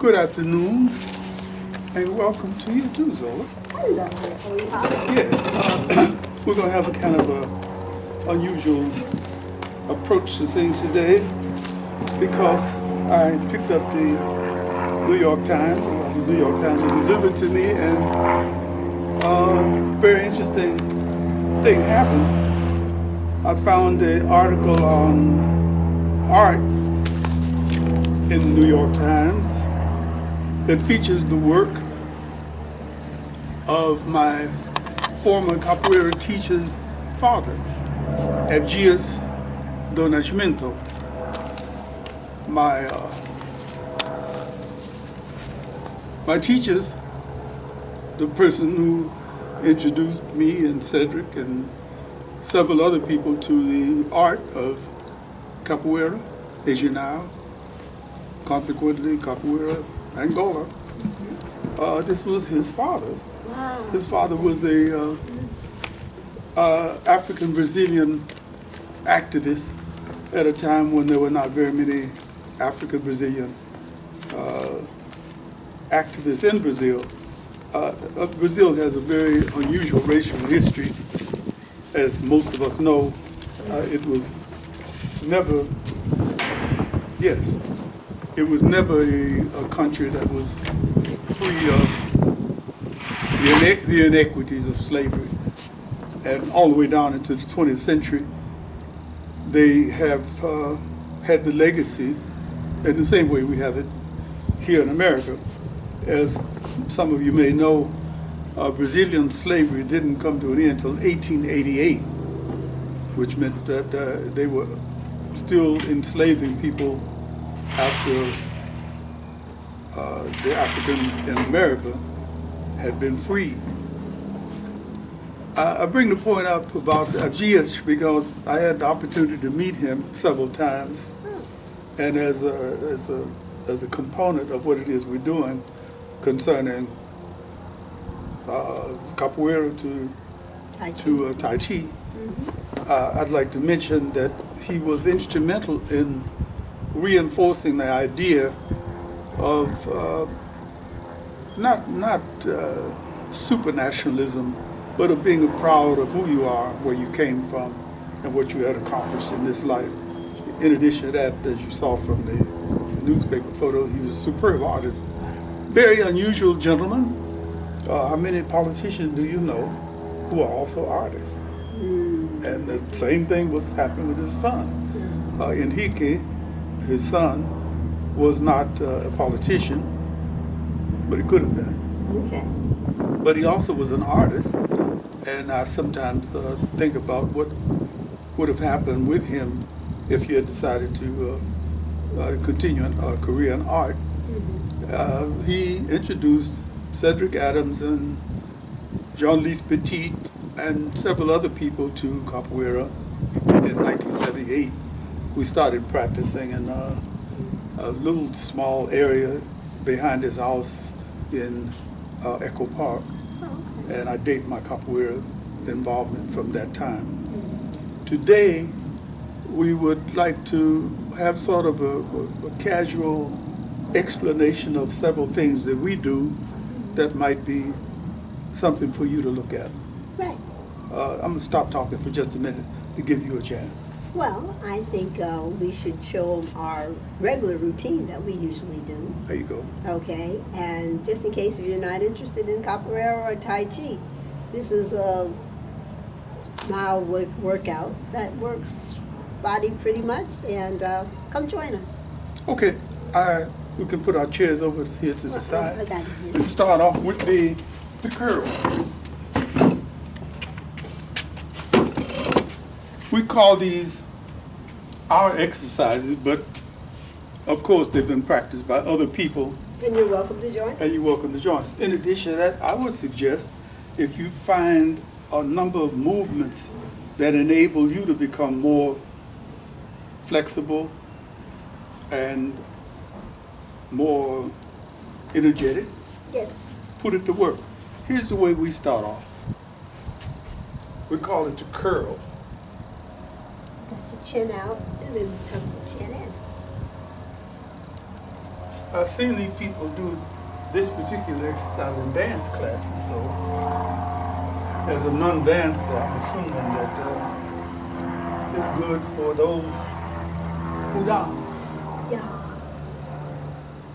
Good afternoon, and welcome to you too, Zola. Hello. Yes, we're going to have a kind of a unusual approach to things today because I picked up the New York Times. The New York Times was delivered to me, and a very interesting thing happened. I found an article on art in the New York Times that features the work of my former capoeira teacher's father, Abdias do Nascimento. My teachers, the person who introduced me and Cedric and several other people to the art of capoeira, as you know, consequently Capoeira Angola. This was his father. Wow. His father was a African-Brazilian activist at a time when there were not very many African-Brazilian activists in Brazil. Brazil has a very unusual racial history, as most of us know. It was never, yes, it was never a country that was free of the inequities of slavery. And all the way down into the 20th century, they have had the legacy in the same way we have it here in America. As some of you may know, Brazilian slavery didn't come to an end until 1888, which meant that they were still enslaving people after the Africans in America had been freed. I bring the point up about Abdias because I had the opportunity to meet him several times, and as a component of what it is we're doing concerning capoeira to Tai Chi, I'd like to mention that he was instrumental in reinforcing the idea of not supernationalism, but of being proud of who you are, where you came from, and what you had accomplished in this life. In addition to that, as you saw from the newspaper photos, he was a superb artist. Very unusual gentleman. How many politicians do you know who are also artists? And the same thing was happening with his son. Henrique, his son, was not a politician, but he could have been. Okay. But he also was an artist, and I sometimes think about what would have happened with him if he had decided to continue a career in art. He introduced Cedric Adams and Les Petit and several other people to capoeira in 1978. We started practicing in a little small area behind his house in Echo Park, and I date my capoeira involvement from that time. Today, we would like to have sort of a casual explanation of several things that we do that might be something for you to look at. Right. I'm going to stop talking for just a minute to give you a chance. Well, I think we should show them our regular routine that we usually do. There you go. Okay, and just in case if you're not interested in capoeira or Tai Chi, this is a mild workout that works body pretty much, and come join us. Okay, we can put our chairs over here to the side I got it here. and start off with the curl. We call these our exercises, but of course they've been practiced by other people. And you're welcome to join us. And you're welcome to join us. In addition to that, I would suggest if you find a number of movements that enable you to become more flexible and more energetic, Yes. put it to work. Here's the way we start off. We call it the curl. Got your chin out and then tuck your chin in. I've seen these people do this particular exercise in dance classes, so as a non-dancer, I'm assuming that it's good for those who dance. Yeah.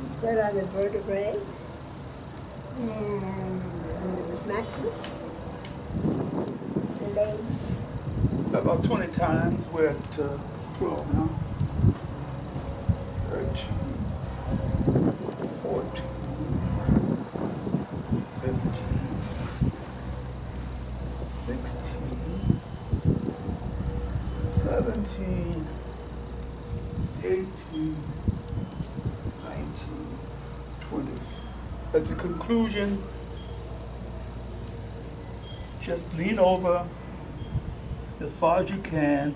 It's good on the vertebrae and the maximus, the legs. About 20 times. We're at 12 now. 13, 14, 15, 16, 17, 18, 19, 20. At the conclusion, just lean over as far as you can.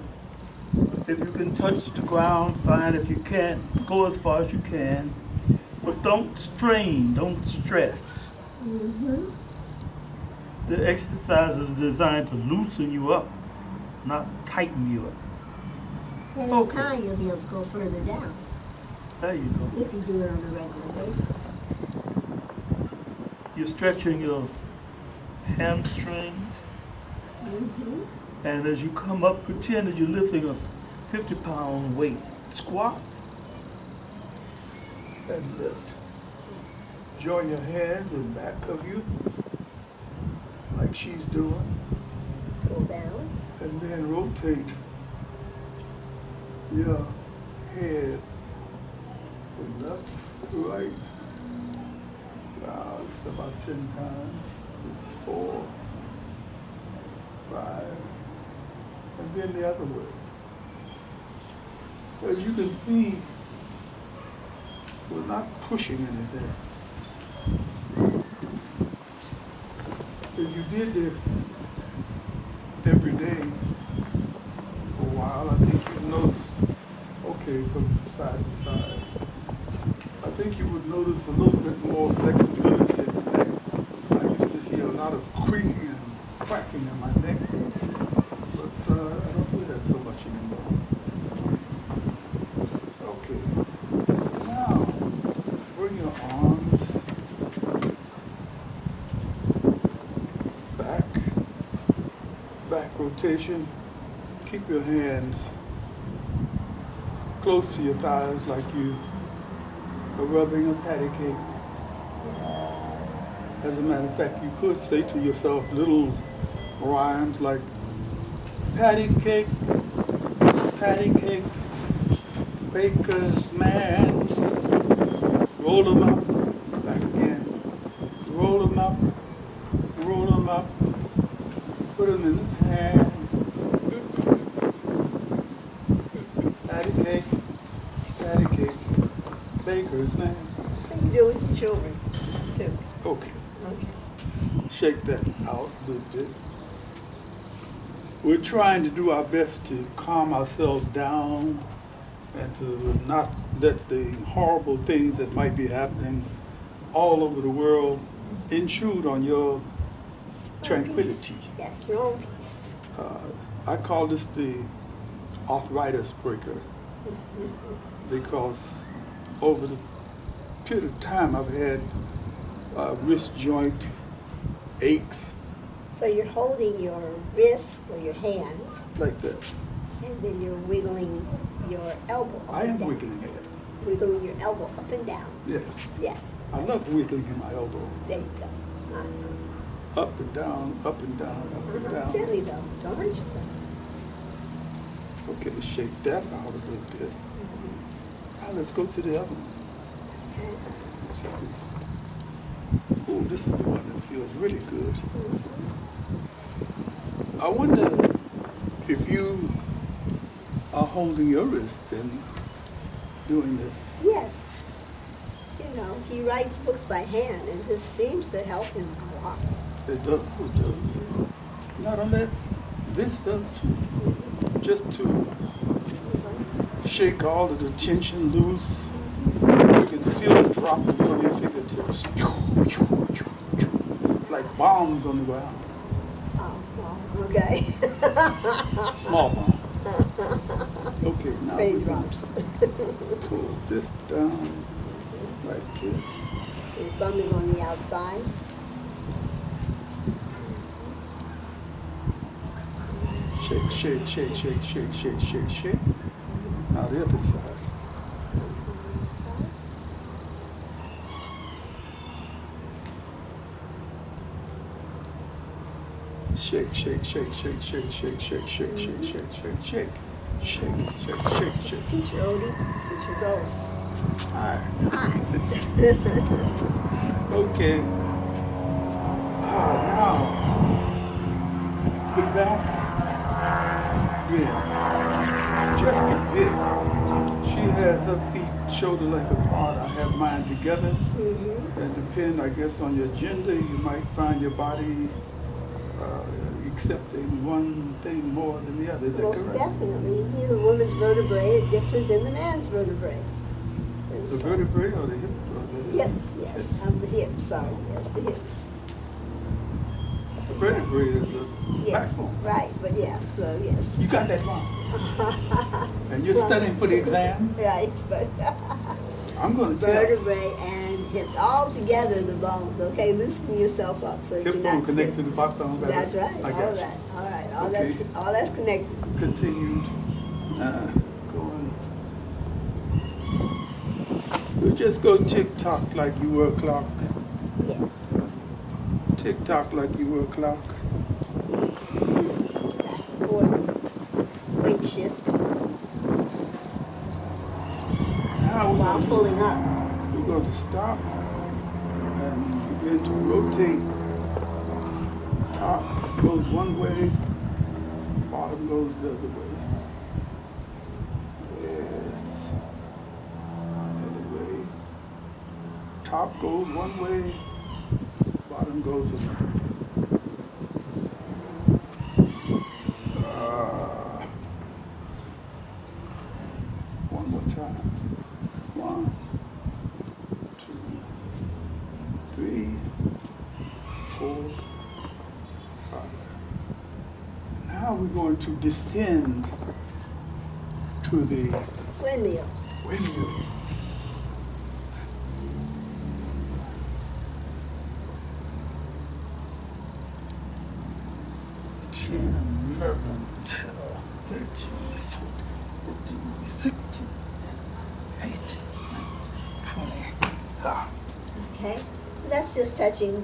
If you can touch the ground, fine. If you can't, go as far as you can. But don't strain, don't stress. Mm-hmm. The exercise is designed to loosen you up, not tighten you up. And in time, you'll be able to go further down. There you go. If you do it on a regular basis. You're stretching your hamstrings. Mm-hmm. And as you come up, pretend that you're lifting a 50-pound weight. Squat and lift. Join your hands in back of you, like she's doing. Go down. And then rotate your head from left to right. Wow, it's about 10 times. This is 4, 5, and then the other way. As you can see, we're not pushing anything. If you did this every day for a while, I think you'd notice, okay, from side to side, I think you would notice a little bit more flexibility in the neck. I used to hear a lot of creaking and cracking in my neck, but I don't hear that so much anymore. Okay, now bring your arms back rotation. Keep your hands close to your thighs like you are rubbing a patty cake. As a matter of fact, you could say to yourself little rhymes like patty cake, baker's man, roll 'em up, back again, roll 'em up, put 'em in the pan, patty cake, baker's man. So you do it with your children, too. Okay. Okay. Shake that out a little bit. We're trying to do our best to calm ourselves down and to not let the horrible things that might be happening all over the world intrude on your tranquility. Yes, your own peace. I call this the Arthritis Breaker because over the period of time I've had wrist joint aches. So you're holding your wrist or your hand, Like that. and then you're wiggling your elbow up I and am down. wiggling it. Wiggling your elbow up and down. Yes. Yes. I love wiggling in my elbow. There you go. Up and down, up and down, up and down. Gently though. Don't hurt yourself. Okay, shake that out a little bit. Now let's go to the other one. Oh, this is the one that feels really good. I wonder if you are holding your wrists and doing this. Yes. You know, he writes books by hand, and this seems to help him a lot. It does, it does. Not only that, this does too. Just to shake all of the tension loose. You can feel it dropping from your fingertips. Like bombs on the ground. Oh, well, okay. Small bombs. Okay, now we're going Raindrops. to pull this down like loose. Your thumb is on the outside. Shake, shake, shake, shake, shake, shake, shake, shake. Now the other side. Thumbs on the outside. Shake, shake, shake, shake, shake, shake, shake, shake, shake, shake, shake, shake, shake, shake, shake, shake. Teacher Odie, Teacher Zola. Hi. Hi. Okay. Now the back bend, just a bit. She has her feet shoulder length apart. I have mine together. And depend, I guess, on your gender, you might find your body accepting one thing more than the other. Is that Most correct? definitely. The woman's vertebrae are different than the man's vertebrae. And The so- vertebrae or the hip? Or the Yep, yes, the hips, sorry, yes, the hips. The vertebrae is the Yes, backbone. right, but yes, so yes. You got that wrong. And you're studying for the exam? Right, but I'm going to tell. vertebrae and hips, all together the bones, okay? Loosen yourself up so that Hip you're bone not connected stiff. to the backbone. That's right, I all got of you. that, all right, Okay. all that's connected. Continued. Going. You just go tick-tock like you were a clock. Yes. Tick-tock like you were a clock. Forward, weight shift, Now while pulling up. we're going to stop and begin to rotate. Top goes one way, bottom goes the other way. Yes. The other way. Top goes one way, bottom goes another way. One more time. 1, 2, 3, 4, 5. Now we're going to descend to the Windmill. windmill. Ten, 11, 12, 13, 14, 15, 16, 18, 19, 20. Ah. Okay, that's just touching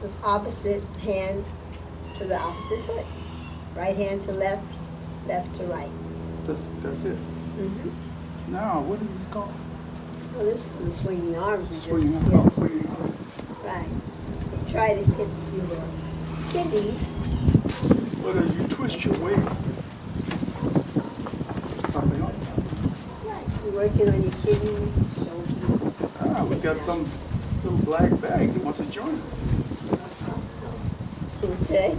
with opposite hand to the opposite foot. Right hand to left, left to right. That's it. Now, what is this called? Well, this is swinging arms. Swinging Just, arms. yes, Swinging arms. right. You try to hit your kidneys. But as you twist your waist, something else. Right. You're working on your kidneys, shoulders. Ah, we got some little black bag that wants to join us. Okay.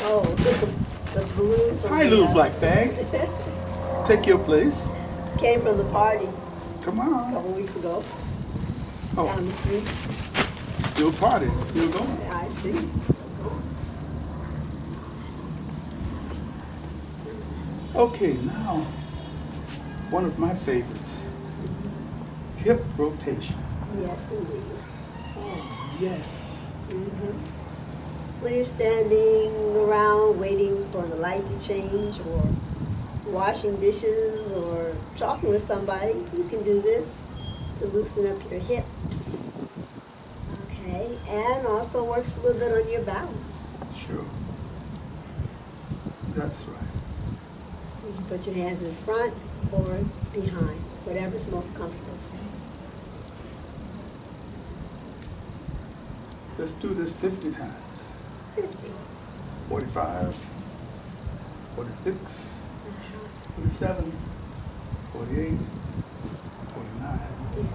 Oh, the blue from Hi, the, little black bag. Take your place. came from the party Come a on. couple weeks ago Oh, down the street. still partying, still going. I see. Okay, now, one of my favorites, hip rotation. Yes, indeed. Oh, yes. When you're standing around waiting for the light to change or washing dishes or talking with somebody, you can do this to loosen up your hips. Okay, and also works a little bit on your balance. Sure. That's right. You can put your hands in front or behind, whatever's most comfortable for you. Let's do this 50 times. 50. 45, 46, 47, 48, 49, Yes.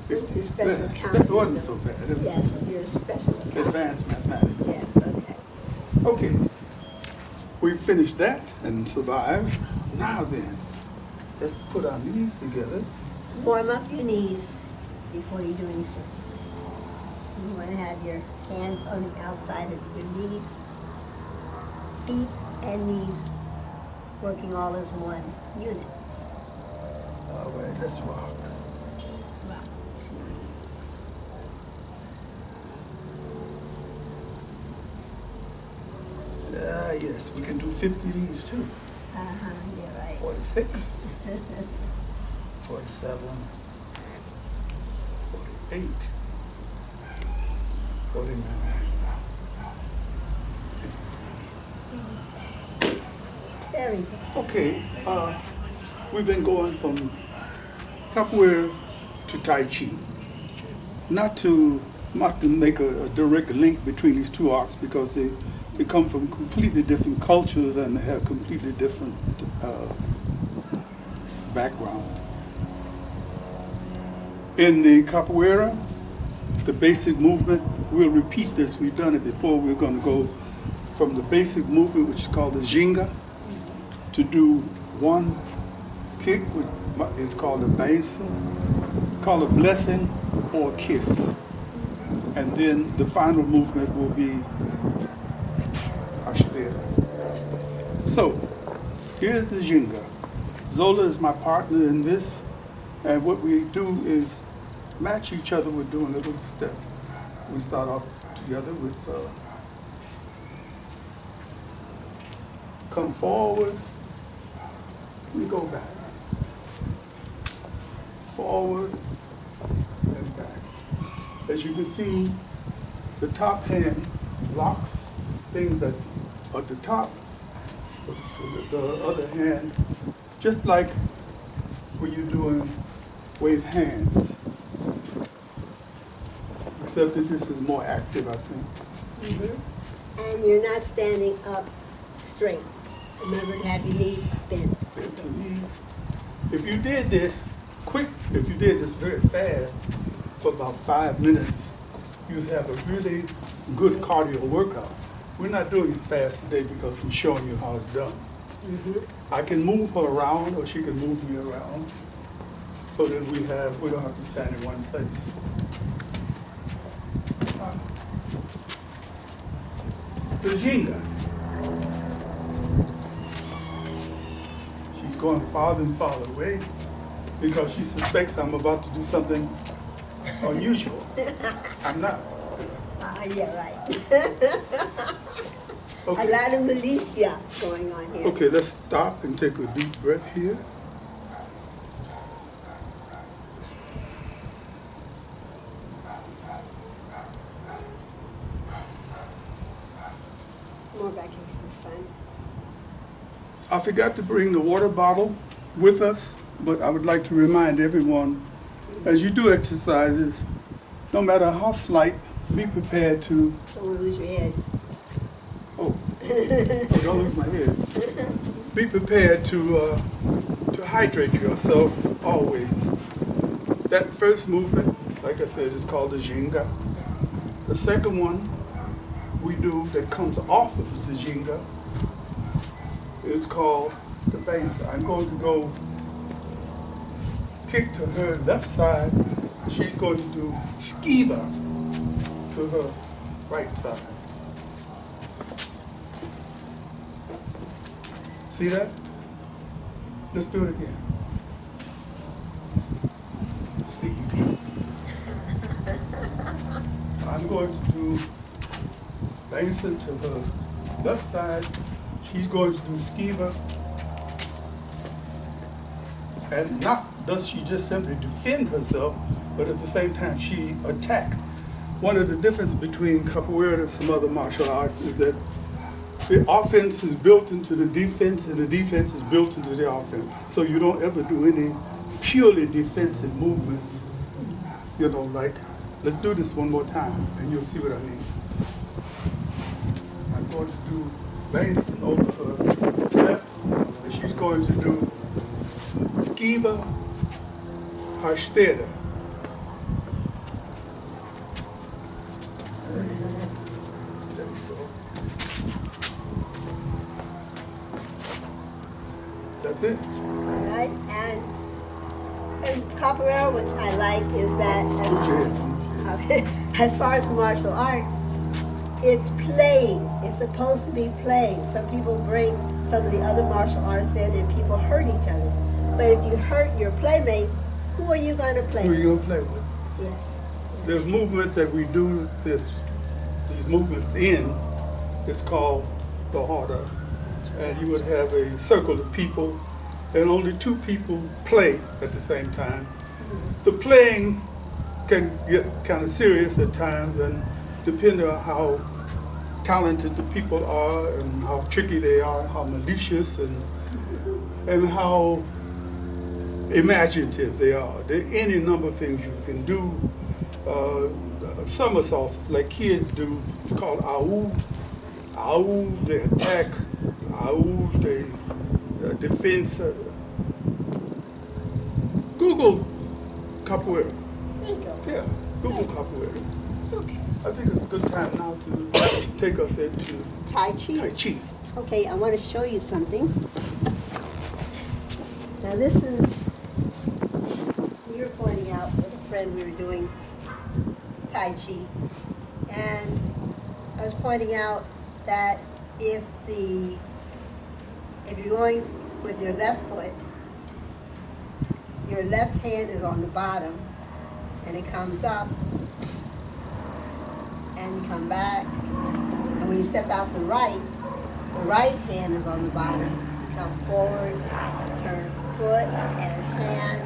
50. Your special That counting. wasn't so bad. Yes, with your special account. Advanced mathematics. Yes, okay. Okay, we finished that and survived. Now then, let's put our knees together. Warm up your knees before you do any circles. You want to have your hands on the outside of your knees, feet and knees working all as one unit. All right, let's rock. Yes, we can do 50 of these too. Yeah, right. 46, 47, 48, 49, 50. Very good. Okay, we've been going from Capoeira to Tai Chi. Not to make a direct link between these two arts because they come from completely different cultures and they have completely different backgrounds. In the Capoeira, the basic movement, we'll repeat this, we've done it before, we're going to go from the basic movement, which is called the Ginga, to do one kick, which is called a benção, called a blessing or a kiss. And then the final movement will be Arthritis. So, here's the Ginga. Zola is my partner in this, and what we do is match each other with doing a little step. We start off together with come forward, we go back. Forward and back. As you can see, the top hand locks things at the top, the other hand, just like when you're doing wave hands. Except that this is more active, I think. Mm-hmm. And you're not standing up straight. Remember to have your knees bent. Bent to knees. If you did this quick, if you did this very fast for about 5 minutes, you'd have a really good cardio workout. We're not doing it fast today because we're showing you how it's done. Mm-hmm. I can move her around or she can move me around so that we don't have to stand in one place. The Ginga. She's going farther and farther away because she suspects I'm about to do something unusual. I'm not. Yeah, right. Okay. A lot of militia going on here. Okay, let's stop and take a deep breath here. More back into the sun. I forgot to bring the water bottle with us, but I would like to remind everyone, as you do exercises, no matter how slight, be prepared to... Don't lose your head. Oh, don't lose my head. Be prepared to hydrate yourself always. That first movement, like I said, is called the Ginga. The second one we do that comes off of the Ginga is called the base. I'm going to go kick to her left side. She's going to do skiva to her right side. See that? Let's do it again. Sneaky Pete. I'm going to do Benson to her left side. She's going to do skiva. And not does she just simply defend herself, but at the same time she attacks. One of the differences between capoeira and some other martial arts is that the offense is built into the defense and the defense is built into the offense. So you don't ever do any purely defensive movements. You know, like, let's do this one more time and you'll see what I mean. I'm going to do Benson over her left, and she's going to do skiva, Arthritis. That's it. All right, and capoeira, which I like, is that as far as martial art, it's playing. It's supposed to be playing. Some people bring some of the other martial arts in and people hurt each other. But if you hurt your playmate, who are you going to play with? Who are you going to play with? Yes. The movement that we do these movements in is called the harder. And you would have a circle of people, and only two people play at the same time. The playing can get kind of serious at times, and depending on how talented the people are, and how tricky they are, how malicious, and how imaginative they are. There are any number of things you can do. Somersaults, like kids do, called AU. AU, they attack. AU, they defense. Google Capoeira. There you go. Yeah, Google Capoeira. Okay. I think it's a good time now to take us into Tai Chi. Tai Chi. Okay, I want to show you something. Now this is, we were pointing out with a friend, we were doing Tai Chi, and I was pointing out that if you're going with your left foot, your left hand is on the bottom, and it comes up, and you come back, and when you step out the right hand is on the bottom. You come forward, turn foot and hand,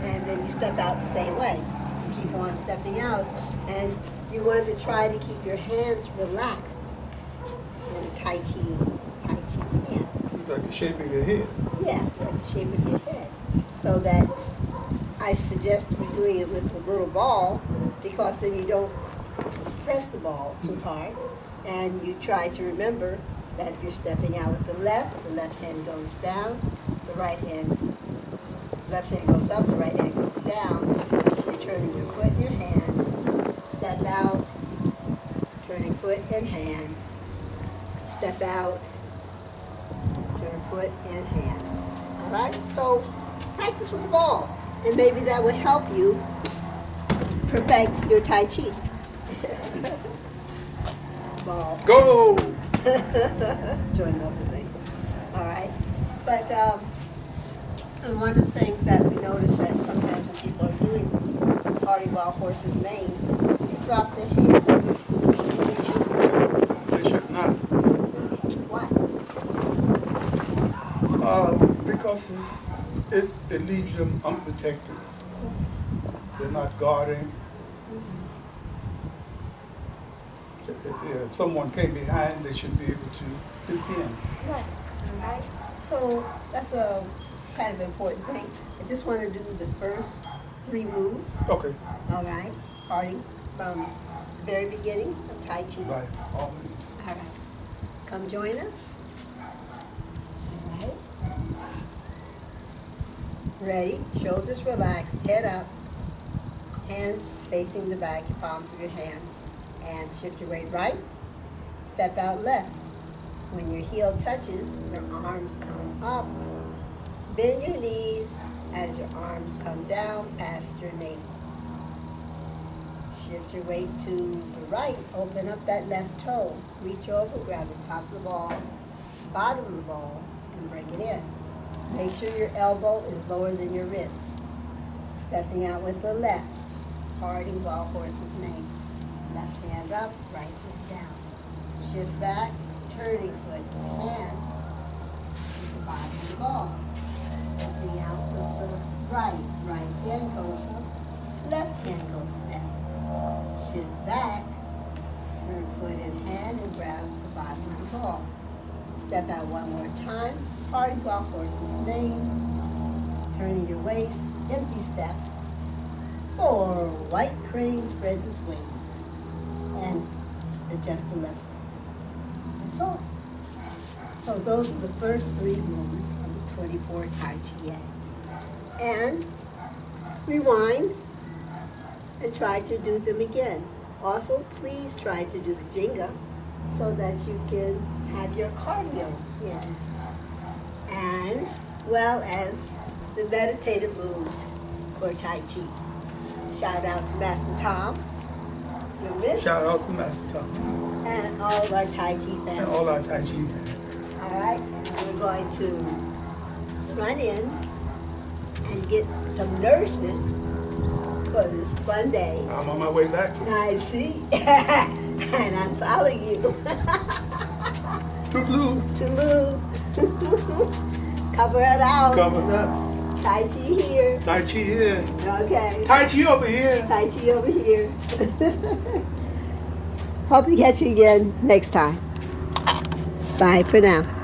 and then you step out the same way. You keep on stepping out, and you want to try to keep your hands relaxed in a Tai Chi hand. It's like the shape of your head. Yeah, like the shape of your head. So that I suggest we doing it with a little ball, because then you don't press the ball too hard, and you try to remember that if you're stepping out with the left hand goes down, the left hand goes up, the right hand goes down. You're turning your foot and your hand, step out, turning foot and hand, step out, turn foot and hand. All right? So practice with the ball, and maybe that would help you perfect your Tai Chi. Ball. Go! Join the other thing. All right. But and one of the things that we notice that sometimes when people are doing party while horses mane, they drop their hand. They should not. Why? Because it leaves them unprotected. They're not guarding. If someone came behind, they should be able to defend. Right. All right. So that's a kind of important thing. I just want to do the first 3 moves. Okay. All right. Starting from the very beginning of Tai Chi. By all means. All right. Come join us. All right. Ready. Shoulders relaxed. Head up. Hands facing the back, palms of your hands. And shift your weight right. Step out left. When your heel touches, your arms come up. Bend your knees as your arms come down past your knee. Shift your weight to the right. Open up that left toe. Reach over, grab the top of the ball, bottom of the ball, and break it in. Make sure your elbow is lower than your wrist. Stepping out with the left. Parting while horses mane. Left hand up, right hand down. Shift back, turning foot, hand to the bottom of the ball. Stepping out with the right hand goes up, left hand goes down. Shift back, turn foot and hand and grab the bottom of the ball. Step out one more time, party while horses mane. Turning your waist, empty step. 4, white crane spreads its wings. And adjust the left foot. That's all. So those are the first 3 movements of the 24 Tai Chi. And rewind and try to do them again. Also, please try to do the Jenga so that you can have your cardio in, as well as the meditative moves for Tai Chi. Shout out to Master Tom. Shout out to Master Tom. And all of our Tai Chi family. And all our Tai Chi fans. All right, and we're going to run in and get some nourishment for this fun day. I'm on my way back. I see. And I'm following you. Toodaloo. Toodaloo. Cover it out. Cover that. Tai Chi here. Tai Chi here. Okay. Tai Chi over here. Tai Chi over here. Hope to catch you again next time. Bye for now.